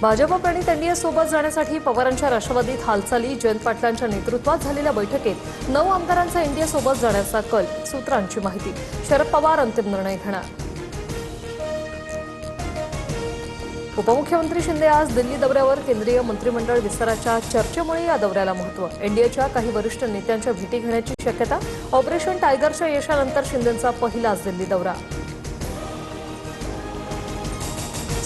भाजप-प्रणित NDA सोबत जाण्यासाठी पवारांच्या राष्ट्रवादीत हालचाली. जयंत पाटलांच्या नेतृत्वात झालेल्या बैठकीत 9 आमदारांचा एनडीए सोबत जाण्याचा कल. सूत्रांची माहिती. शरद पवार अंतिम निर्णय घेणार. उपमुख्यमंत्री शिंदे आज दिल्ली दौऱ्यावर. केंद्रीय मंत्रिमंडळ विस्ताराच्या चर्चेमुळे या दौऱ्याला महत्त्व. एनडीएच्या काही वरिष्ठ नेत्यांच्या भेटी घेण्याची शक्यता. ऑपरेशन टायगरच्या यशानंतर शिंदेंचा पहिलाच दिल्ली दौरा.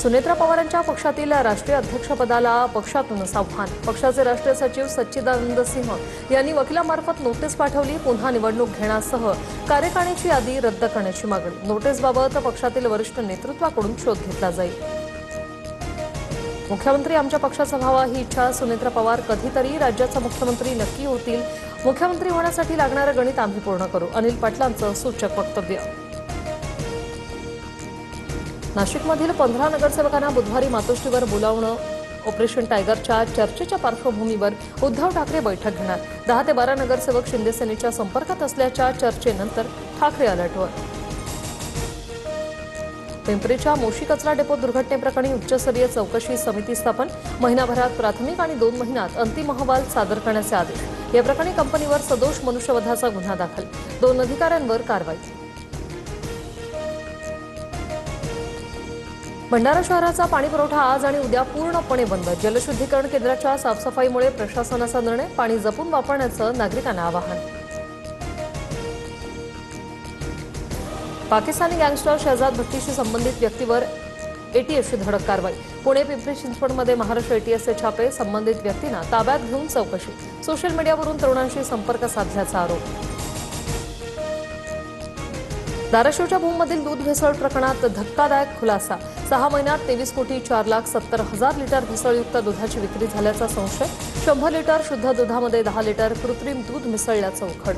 सुनेत्रा पवारांच्या पक्षातील राष्ट्रीय अध्यक्षपदाला पक्षातूनच आव्हान. पक्षाचे राष्ट्रीय सचिव सच्चिदानंद सिंह यांनी वकिलामार्फत नोटीस पाठवली. पुन्हा निवडणूक घेण्यासह कार्यकारिणीची यादी रद्द करण्याची मागणी. नोटीसबाबत पक्षातील वरिष्ठ नेतृत्वाकडून शोध घेतला जाईल. मुख्यमंत्री आमच्या पक्षाचा व्हावा ही इच्छा. सुनेत्रा पवार कधीतरी राज्याचा मुख्यमंत्री नक्की होतील. मुख्यमंत्री होण्यासाठी लागणारं गणित आम्ही पूर्ण करू. अनिल पाटलांचं सूचक वक्तव्य. नाशिकमधील 15 नगरसेवकांना बुधवारी मातोश्रीवर बोलावणं. ऑपरेशन टायगरच्या चर्चेच्या पार्श्वभूमीवर उद्धव ठाकरे बैठक घेणार. 10 ते 12 नगरसेवक शिंदेसेनेच्या संपर्कात असल्याच्या चर्चेनंतर ठाकरे अलर्टवर. पिंपरीच्या मोशी कचरा डेपो दुर्घटनेप्रकरणी उच्चस्तरीय चौकशी समिती स्थापन. महिनाभरात प्राथमिक आणि 2 महिन्यात अंतिम अहवाल सादर करण्याचे आदेश. या प्रकरणी कंपनीवर सदोष मनुष्यवधाचा गुन्हा दाखल. 2 अधिकाऱ्यांवर कारवाई. भंडारा शहराचा पाणीपुरवठा आज आणि उद्या पूर्णपणे बंद. जलशुद्धीकरण केंद्राच्या साफसफाईमुळे प्रशासनाचा निर्णय. पाणी जपून वापरण्याचं नागरिकांना आवाहन. पाकिस्तानी गँगस्टर शहजाद भट्टीशी संबंधित व्यक्तीवर एटीएसची धडक कारवाई. पुणे पिंपरी चिंचवडमध्ये महाराष्ट्र एटीएसचे छापे. संबंधित व्यक्तींना ताब्यात घेऊन चौकशी. सोशल मीडियावरून तरुणांशी संपर्क साधल्याचा आरोप. धाराशिवच्या भूममधील दूध भेसळ प्रकरणात धक्कादायक खुलासा. 6 महिन्यात 23,04,70,000 लिटर भेसळयुक्त दुधाची विक्री झाल्याचा संशय. 100 लिटर शुद्ध दुधामध्ये 10 लिटर कृत्रिम दूध मिसळल्याचं उघड.